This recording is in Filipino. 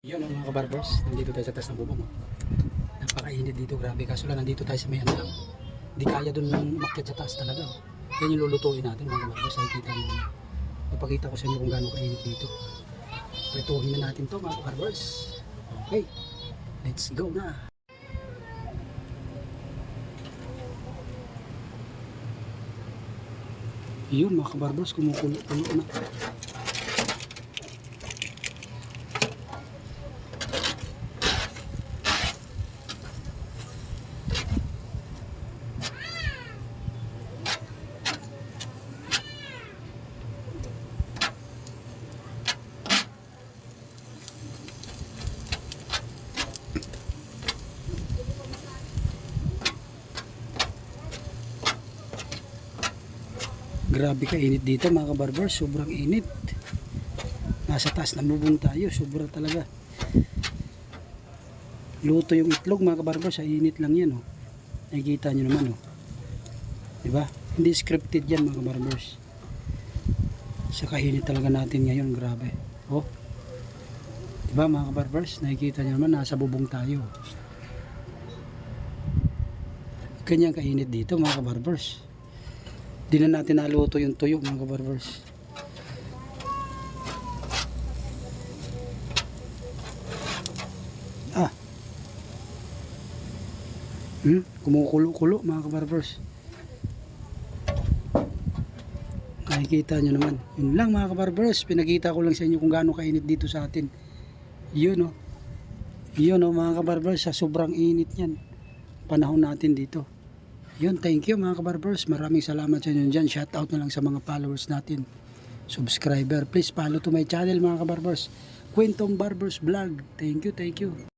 Yun mga kabarbers, nandito tayo sa taas ng bubong. Napakainit dito, grabe. Kaso lang nandito tayo sa may ano lang. Hindi kaya dun umakyat sa taas talaga. Yan yung lulutuin natin mga kabarbers. Nakikita nyo naman. Napakita ko sa inyo kung gaano kainit dito. Prituhin na natin to mga kabarbers. Okay, let's go na. Yun mga kabarbers, kumukulo-kulo na. Grabe ka init dito mga kabarbers, sobrang init. Nasa taas ng bubong tayo, sobra talaga. Luto yung itlog mga kabarbers, sa init lang yan oh. Nakikita nyo naman oh. Diba? Hindi scripted yan mga kabarbers. Sa kainit talaga natin ngayon, grabe. Oh. Diba mga kabarbers, nakikita nyo naman nasa bubong tayo. Ganyan kainit dito mga kabarbers. Di na natin naluto yung tuyo mga kabarbers. Kumukulo-kulo mga kabarbers. Nakikita nyo naman. Yun lang mga kabarbers. Pinakita ko lang sa inyo kung gaano kainit dito sa atin. Yun o. Yun o mga kabarbers. Sa sobrang init yan. Panahon natin dito. Yun, thank you mga kabarbers. Maraming salamat sa inyo dyan. Shout out na lang sa mga followers natin. Subscriber. Please follow to my channel mga kabarbers. Kwentong Barbers Vlog. Thank you, thank you.